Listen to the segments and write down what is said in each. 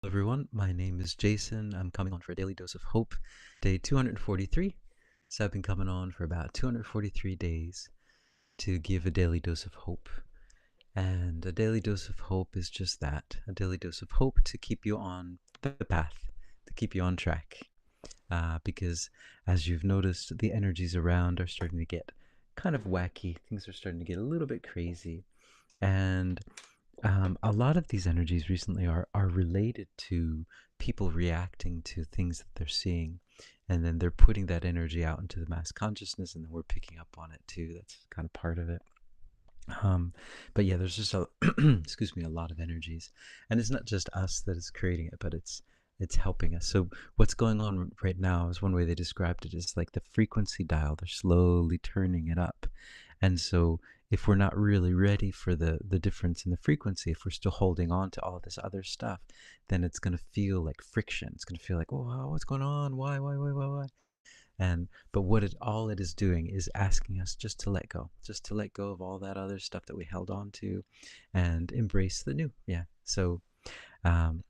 Hello everyone, my name is Jason. I'm coming on for a daily dose of hope, day 243. So I've been coming on for about 243 days to give a daily dose of hope. And a daily dose of hope is just that, a daily dose of hope to keep you on the path, to keep you on track. Because as you've noticed, the energies around are starting to get kind of wacky. Things are starting to get a little bit crazy. And a lot of these energies recently are related to people reacting to things that they're seeing, and then they're putting that energy out into the mass consciousness, and then we're picking up on it too. That's kind of part of it. Um, but yeah, there's just a excuse me, a lot of energies, and it's not just us that is creating it, but it's helping us. So what's going on right now is one way they described it is like the frequency dial. They're slowly turning it up, and so if we're not really ready for the difference in the frequency, if we're still holding on to all this other stuff, then it's going to feel like friction. It's going to feel like, oh, what's going on? Why? And but what it all it is doing is asking us just to let go, just to let go of all that other stuff that we held on to, and embrace the new. Yeah. So um,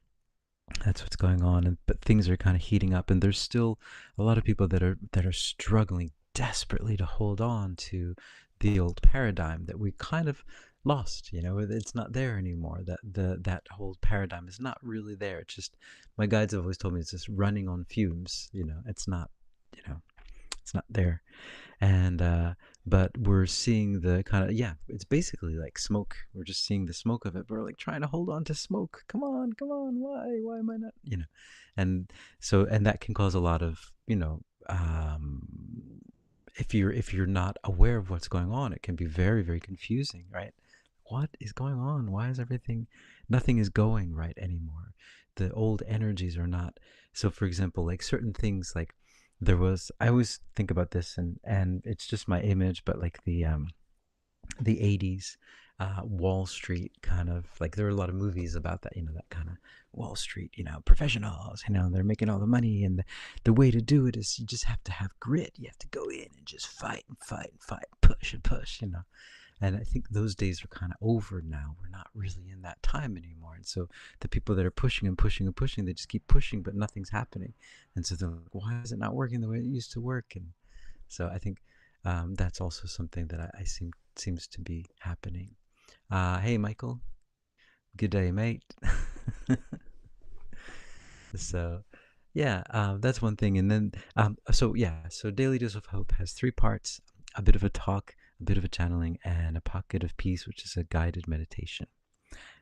that's what's going on. And but things are kind of heating up, and there's still a lot of people that are struggling desperately to hold on to the old paradigm that we kind of lost. It's not there anymore. That whole paradigm is not really there. It's just, my guides have always told me, it's just running on fumes. It's not. You know, it's not there. And but we're seeing the kind of, yeah, it's basically like smoke. We're just seeing the smoke of it, but we're like trying to hold on to smoke. Come on, why am I not, and so, and that can cause a lot of, if you're not aware of what's going on, it can be very, very confusing, right? What is going on? Why is everything, nothing is going right anymore? The old energies are not. So for example, like certain things, like I always think about this, and it's just my image, but like the 80s, Wall Street, kind of like, there are a lot of movies about that, that kind of Wall Street, professionals, they're making all the money, and the way to do it is you just have to have grit. You have to go in and just fight and fight and fight, push and push. And I think those days are kind of over now. We're not really in that time anymore. And so the people that are pushing and pushing and pushing, they just keep pushing, but nothing's happening. And so they're like, why is it not working the way it used to work? And so I think that's also something that I seems to be happening. Hey, Michael. Good day, mate. So, yeah, that's one thing. And then, so yeah, so Daily Dose of Hope has three parts: a bit of a talk, a bit of a channeling, and a pocket of peace, which is a guided meditation.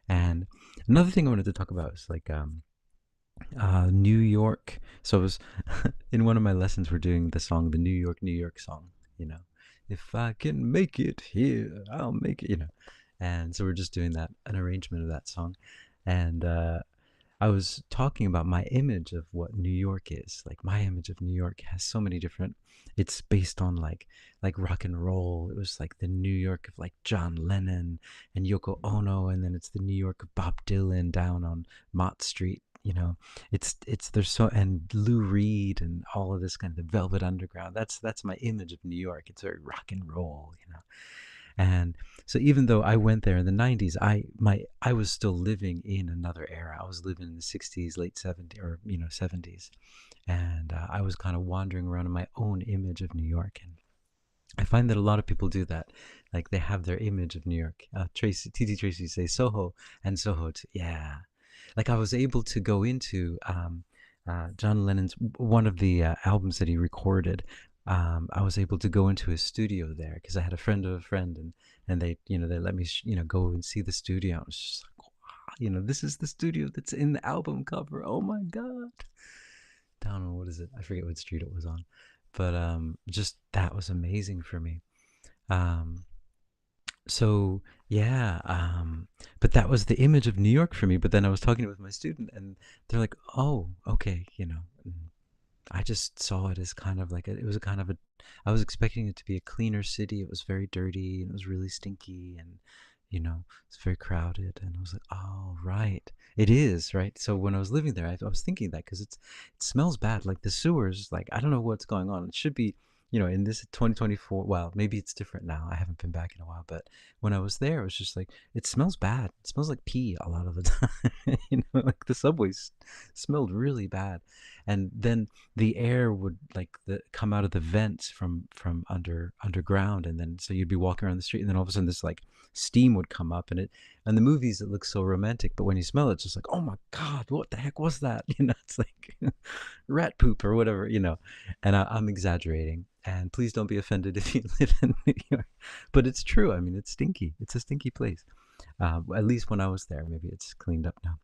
And another thing I wanted to talk about is like New York. So I was in one of my lessons, we're doing the song, the New York song, you know, if I can make it here, I'll make it. And so we're just doing that, an arrangement of that song. And I was talking about my image of what New York is. Like, my image of New York has so many different. It's based on like rock and roll. It was like the New York of like John Lennon and Yoko Ono, and then it's the New York of Bob Dylan down on Mott Street. It's there's so, and Lou Reed and all of this kind of the Velvet Underground. That's my image of New York. It's very rock and roll. And so even though I went there in the 90s, I was still living in another era. I was living in the 60s, late 70s, or 70s. And I was kind of wandering around in my own image of New York. And I find that a lot of people do that. Like, they have their image of New York. TT Tracy says Soho, and Soho too. Yeah. Like, I was able to go into John Lennon's, one of the albums that he recorded. I was able to go into his studio there because I had a friend of a friend, and they let me go and see the studio. I was just like, wow, this is the studio that's in the album cover. Oh my god! Down on, what is it? I forget what street it was on, but just that was amazing for me. Um, so yeah, but that was the image of New York for me. But then I was talking with my student, and they're like, "Oh, okay, I just saw it as kind of like it was a kind of a. I was expecting it to be a cleaner city. It was very dirty, and it was really stinky, and it's very crowded." And I was like, "Oh, right, it is, right." So when I was living there, I was thinking that because it smells bad, like the sewers. Like, I don't know what's going on. It should be, in this 2024. Well, maybe it's different now. I haven't been back in a while, but when I was there, it was just like, it smells bad. It smells like pee a lot of the time. Like the subways Smelled really bad. And then the air would like come out of the vents from underground, and then so you'd be walking around the street, and then all of a sudden this like steam would come up, and it and the movies it looks so romantic, but when you smell it, it's just like, oh my god, what the heck was that? It's like rat poop or whatever, and I'm exaggerating, and please don't be offended if you live in New York, but it's true. I mean, it's stinky. It's a stinky place. At least when I was there. Maybe it's cleaned up now.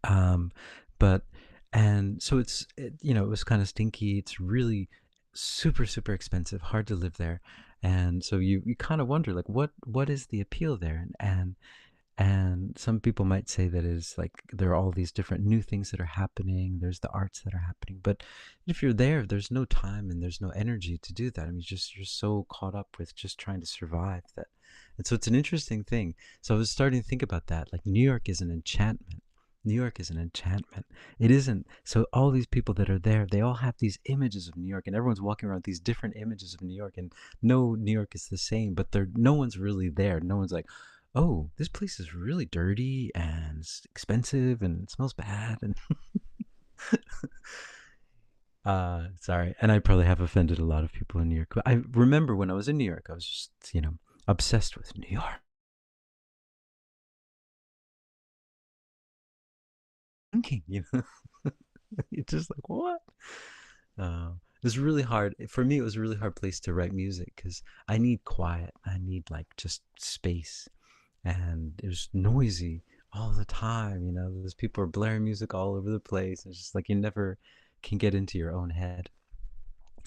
Um, but and so it was kind of stinky. It's really super super expensive, hard to live there, and so you kind of wonder like what is the appeal there, and some people might say that is like there are all these different new things that are happening. There's the arts that are happening, but if you're there, there's no time and there's no energy to do that. I mean, you're so caught up with just trying to survive that, and so it's an interesting thing. So I was starting to think about that. Like New York is an enchantment. New York is an enchantment. It isn't. So all these people that are there, they all have these images of New York, and everyone's walking around with these different images of New York, and no New York is the same. But no one's really there. No one's like, oh, this place is really dirty and it's expensive and it smells bad. And sorry, and I probably have offended a lot of people in New York. But I remember when I was in New York, I was just obsessed with New York. Thinking, it's just like what? It was really hard for me. It was a really hard place to write music because I need quiet. I need like just space, and it was noisy all the time. Those people are blaring music all over the place. It's just like you never can get into your own head.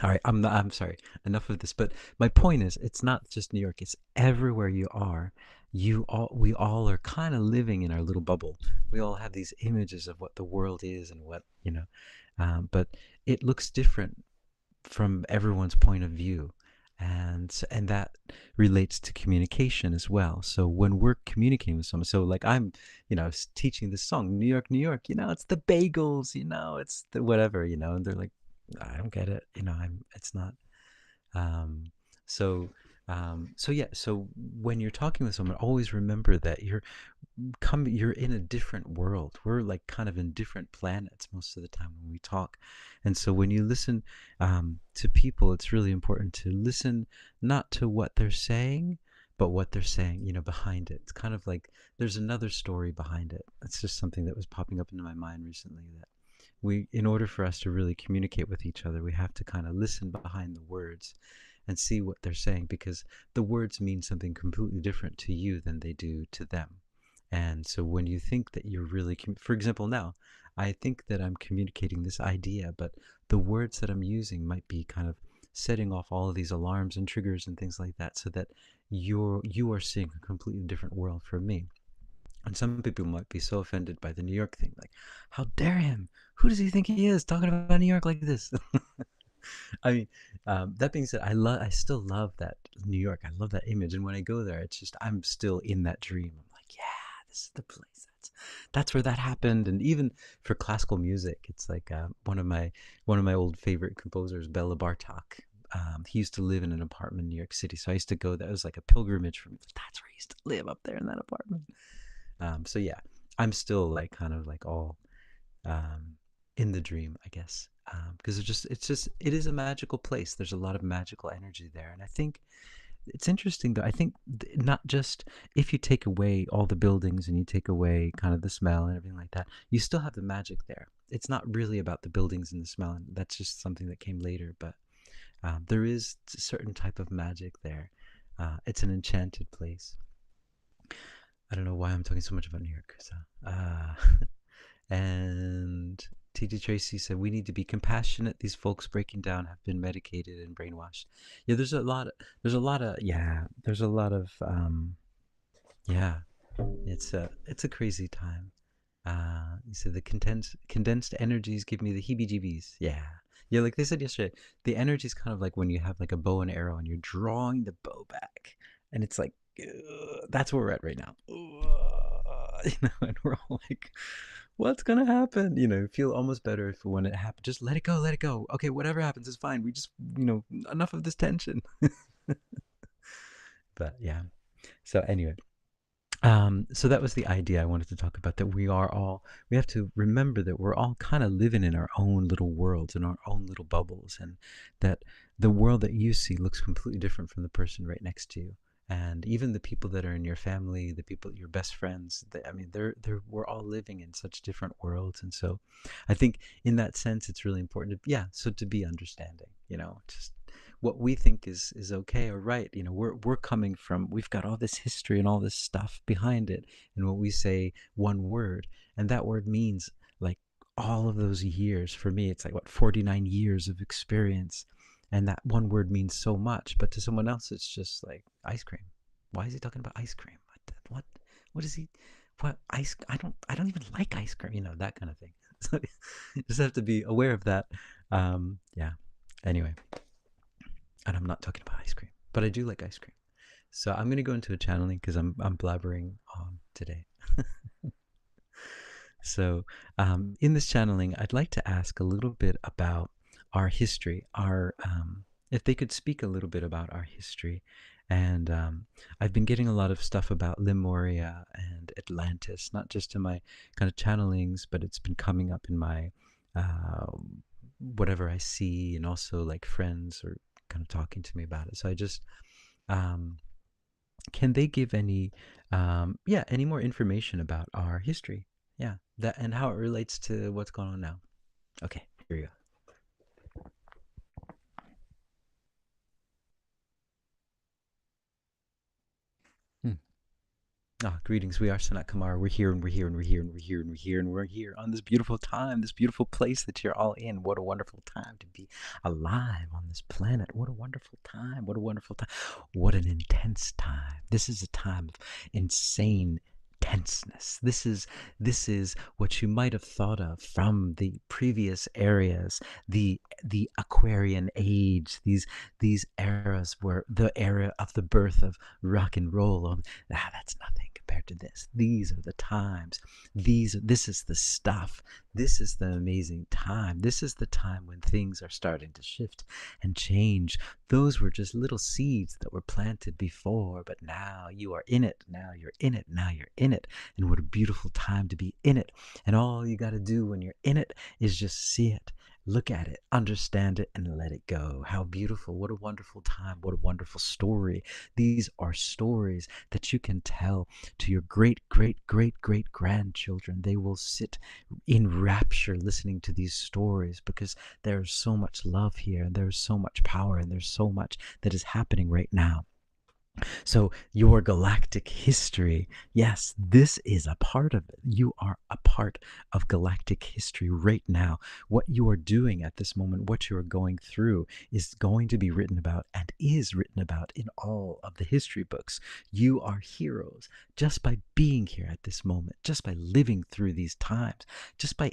All right, I'm sorry. Enough of this. But my point is, it's not just New York. It's everywhere you are. We all are kind of living in our little bubble. We all have these images of what the world is and but it looks different from everyone's point of view, and that relates to communication as well. So when we're communicating with someone, so like I'm teaching this song, New York, New York, it's the bagels, it's the whatever, and they're like, I don't get it, I'm it's not. um so yeah, so when you're talking with someone, always remember that you're in a different world. We're like kind of in different planets most of the time when we talk. And so when you listen to people, it's really important to listen not to what they're saying, but what they're saying, behind it. It's kind of like there's another story behind it. That's just something that was popping up into my mind recently, that in order for us to really communicate with each other, we have to kind of listen behind the words and see what they're saying, because the words mean something completely different to you than they do to them. And so when you think that you're really, for example, now, I think that I'm communicating this idea, but the words that I'm using might be kind of setting off all of these alarms and triggers and things like that, so that you are seeing a completely different world from me. And some people might be so offended by the New York thing, like, how dare him? Who does he think he is talking about New York like this? I mean, that being said, I still love that New York. I love that image, and when I go there, it's just I'm still in that dream. I'm like, yeah, this is the place. That's where that happened. And even for classical music, it's like one of my old favorite composers, Bela Bartok. He used to live in an apartment in New York City, so I used to go there. It was like a pilgrimage for me. That's where he used to live, up there in that apartment. So yeah, I'm still like kind of like all um, in the dream, I guess, because it is a magical place. There's a lot of magical energy there, and I think it's interesting though. I think not just if you take away all the buildings and you take away kind of the smell and everything like that, you still have the magic there. It's not really about the buildings and the smell, and that's just something that came later. But there is a certain type of magic there. It's an enchanted place. I don't know why I'm talking so much about New York. So, and TD Tracy said we need to be compassionate. These folks breaking down have been medicated and brainwashed. Yeah, there's a lot of yeah. It's a crazy time. You said the condensed energies give me the heebie-jeebies. Yeah, yeah. Like they said yesterday, the energy is kind of like when you have like a bow and arrow and you're drawing the bow back, and it's like that's where we're at right now. And we're all like, "What's gonna happen?" Feel almost better if when it happens, just let it go, let it go. Okay, whatever happens is fine. We just, enough of this tension. But yeah. So anyway, So that was the idea I wanted to talk about, that we have to remember that we're all kind of living in our own little worlds, in our own little bubbles, and that the world that you see looks completely different from the person right next to you. And even the people that are in your family, the people, your best friends, I mean, we're all living in such different worlds. And so I think in that sense, it's really important to, yeah, so to be understanding, just what we think is okay or right. We're coming from, we've got all this history and all this stuff behind it, and what we say one word, and that word means like all of those years. For me, it's like what, 49 years of experience, and that one word means so much, but to someone else it's just like ice cream. Why is he talking about ice cream? What is he, what ice, I don't even like ice cream, that kind of thing. So you just have to be aware of that. Yeah, anyway, and I'm not talking about ice cream, but I do like ice cream. So I'm gonna go into a channeling because I'm blabbering on today. So in this channeling, I'd like to ask a little bit about our history. Our If they could speak a little bit about our history, and I've been getting a lot of stuff about Lemuria and Atlantis, not just in my kind of channelings, but it's been coming up in my uh, whatever I see, and also like friends are kind of talking to me about it. So I just um, can they give any yeah, any more information about our history? Yeah, that and how it relates to what's going on now. Okay, here you go. Ah, greetings. We are Sanatkumara. We're here and we're here and we're here and we're here and we're here and we're here on this beautiful time, this beautiful place that you're all in. What a wonderful time to be alive on this planet. What a wonderful time. What a wonderful time. What an intense time. This is a time of insane tenseness. This is what you might have thought of from the previous areas, the Aquarian age, these eras where the era of the birth of rock and roll, that's nothing compared to this. These are the times. This is the stuff. This is the amazing time. This is the time when things are starting to shift and change. Those were just little seeds that were planted before, but now you are in it. Now you're in it. Now you're in it. And what a beautiful time to be in it. And all you got to do when you're in it is just see it, look at it, understand it, and let it go. How beautiful. What a wonderful time. What a wonderful story. These are stories that you can tell to your great, great, great, great grandchildren. They will sit in rapture listening to these stories because there's so much love here, and there's so much power, and there's so much that is happening right now. So, your galactic history, yes, this is a part of it. You are a part of galactic history right now. What you are doing at this moment, what you are going through, is going to be written about and is written about in all of the history books. You are heroes just by being here at this moment, just by living through these times, just by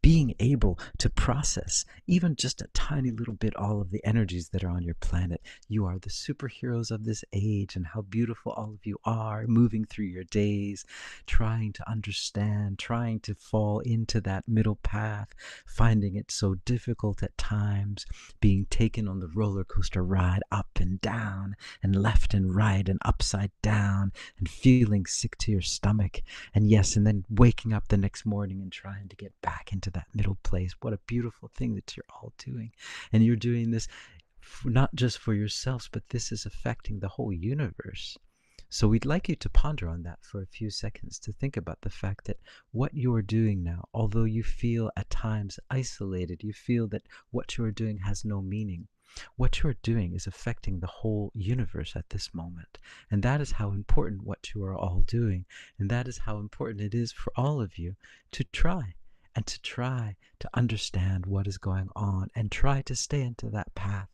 being able to process even just a tiny little bit all of the energies that are on your planet. You are the superheroes of this age, and how beautiful all of you are, moving through your days, trying to understand, trying to fall into that middle path, finding it so difficult at times, being taken on the roller coaster ride up and down, and left and right, and upside down, and feeling sick to your stomach. And yes, and then waking up the next morning and trying to get back into that middle place. What a beautiful thing that you're all doing. And you're doing this not just for yourselves, but this is affecting the whole universe. So we'd like you to ponder on that for a few seconds, to think about the fact that what you are doing now, although you feel at times isolated, you feel that what you are doing has no meaning, what you are doing is affecting the whole universe at this moment. And that is how important what you are all doing. And that is how important it is for all of you to try, and to try to understand what is going on, and try to stay into that path,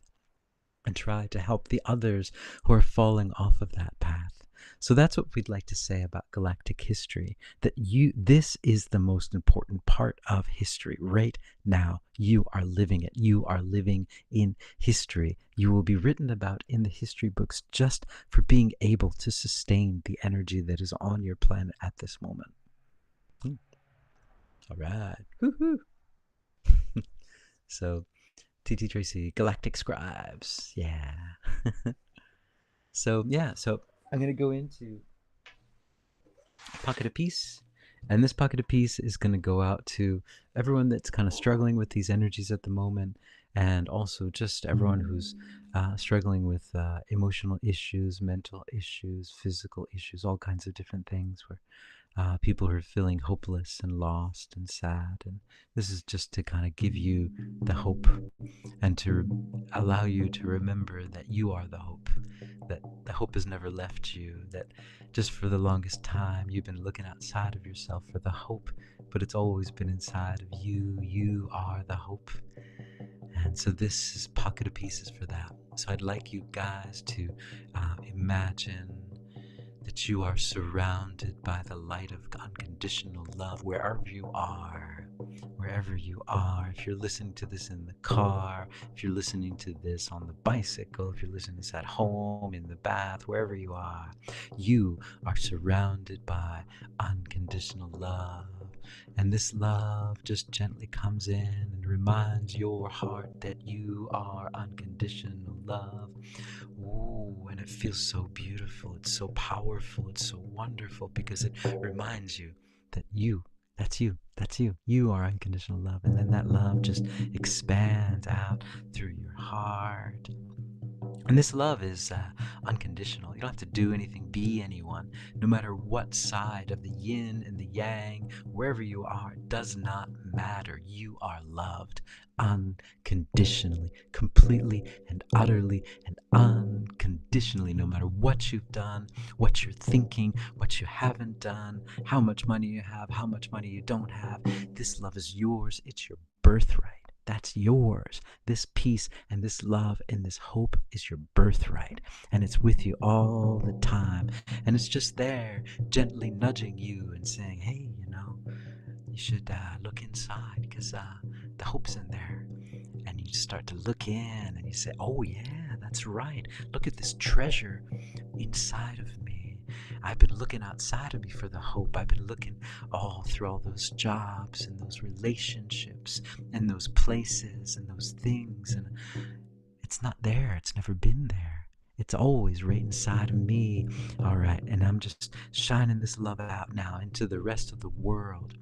and try to help the others who are falling off of that path. So that's what we'd like to say about galactic history, that this is the most important part of history right now. You are living it. You are living in history. You will be written about in the history books just for being able to sustain the energy that is on your planet at this moment. All right. Woohoo. So, TT Tracy, Galactic Scribes. Yeah. So, yeah, so I'm going to go into pocket of peace. And this pocket of peace is going to go out to everyone that's kind of struggling with these energies at the moment, and also just everyone who's struggling with emotional issues, mental issues, physical issues, all kinds of different things where people who are feeling hopeless and lost and sad. And this is just to kind of give you the hope and to allow you to remember that you are the hope, that the hope has never left you, that just for the longest time you've been looking outside of yourself for the hope, but it's always been inside of you. You are the hope. And so this is pocket of pieces for that. So I'd like you guys to imagine that you are surrounded by the light of unconditional love wherever you are. Wherever you are. If you're listening to this in the car, if you're listening to this on the bicycle, if you're listening to this at home, in the bath, wherever you are surrounded by unconditional love. And this love just gently comes in and reminds your heart that you are unconditional love. Ooh, and it feels so beautiful. It's so powerful. It's so wonderful because it reminds you that that's you. You are unconditional love. And then that love just expands out through your heart. And this love is unconditional. You don't have to do anything, be anyone, no matter what side of the yin and the yang, wherever you are, it does not matter. You are loved unconditionally, completely and utterly and unconditionally, no matter what you've done, what you're thinking, what you haven't done, how much money you have, how much money you don't have. This love is yours. It's your birthright. That's yours. This peace and this love and this hope is your birthright. And it's with you all the time. And it's just there, gently nudging you and saying, hey, you should look inside because the hope's in there. And you start to look in and you say, oh, yeah, that's right. Look at this treasure inside of me. I've been looking outside of me for the hope. I've been looking all through all those jobs and those relationships and those places and those things. And it's not there. It's never been there. It's always right inside of me. All right. And I'm just shining this love out now into the rest of the world.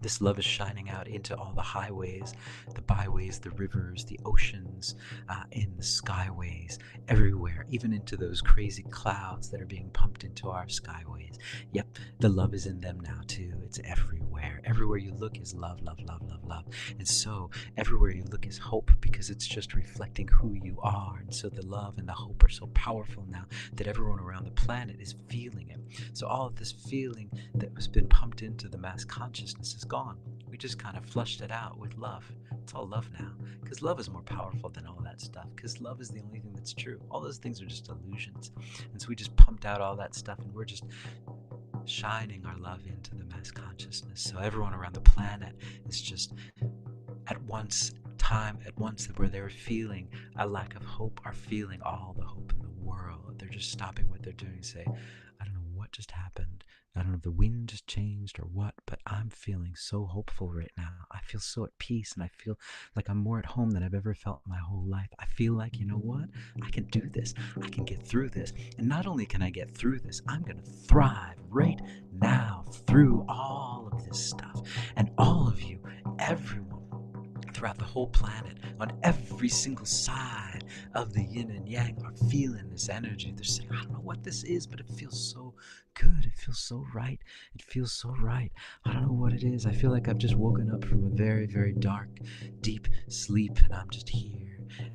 This love is shining out into all the highways, the byways, the rivers, the oceans, in the skyways, everywhere, even into those crazy clouds that are being pumped into our skyways. Yep, the love is in them now too. It's everywhere. Everywhere you look is love, love, love, love, love. And so everywhere you look is hope because it's just reflecting who you are. And so the love and the hope are so powerful now that everyone around the planet is feeling it. So all of this feeling that was been pumped into the mass consciousness is gone. We just kind of flushed it out with love. It's all love now. Because love is more powerful than all that stuff. Because love is the only thing that's true. All those things are just illusions. And so we just pumped out all that stuff and we're just shining our love into the mass consciousness. So everyone around the planet is just at once where they're feeling a lack of hope are feeling all the hope in the world. They're just stopping what they're doing and say, I don't know what just happened. I don't know if the wind just changed or what, but I'm feeling so hopeful right now. I feel so at peace and I feel like I'm more at home than I've ever felt my whole life. I feel like, you know what? I can do this. I can get through this. And not only can I get through this, I'm going to thrive right now through all of this stuff. And all of you, everyone, throughout the whole planet, on every single side of the yin and yang, are feeling this energy. They're saying, I don't know what this is, but it feels so good. It feels so right. It feels so right. I don't know what it is. I feel like I've just woken up from a very, very dark, deep sleep, and I'm just here.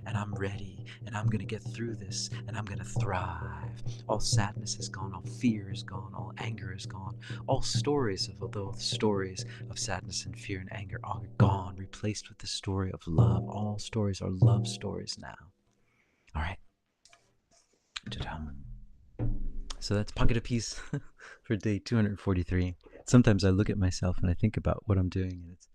And I'm ready, and I'm gonna get through this, and I'm gonna thrive. All sadness is gone, all fear is gone, all anger is gone, all stories of sadness and fear and anger are gone, replaced with the story of love. All stories are love stories now. All right. So that's Pocket of Peace for day 243. Sometimes I look at myself and I think about what I'm doing, and it's,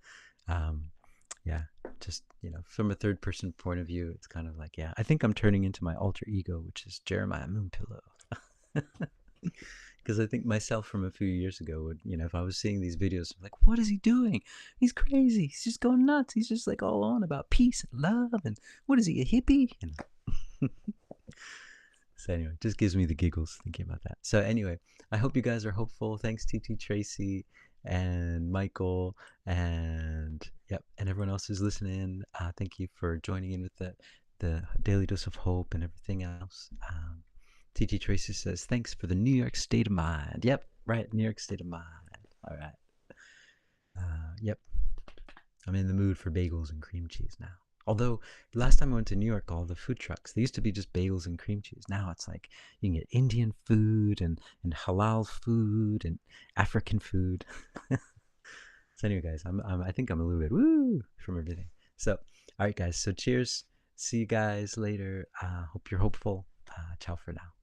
yeah, just, from a third person point of view, it's kind of like, yeah, I think I'm turning into my alter ego, which is Jeremiah Moonpillow. Because I think myself from a few years ago would, if I was seeing these videos, I'm like, what is he doing? He's crazy. He's just going nuts. He's just like all on about peace and love. And what is he, a hippie? So anyway, just gives me the giggles thinking about that. So anyway, I hope you guys are hopeful. Thanks TT Tracy and Michael and yep, and everyone else who's listening. Thank you for joining in with the Daily Dose of Hope and everything else. TT Tracy says thanks for the New York state of mind. Yep, right, New York state of mind. All right. Yep, I'm in the mood for bagels and cream cheese now. Although last time I went to New York, all the food trucks, they used to be just bagels and cream cheese. Now it's like you can get Indian food and halal food and African food. So anyway, guys, I think I'm a little bit woo from everything. So all right, guys. So cheers. See you guys later. Hope you're hopeful. Ciao for now.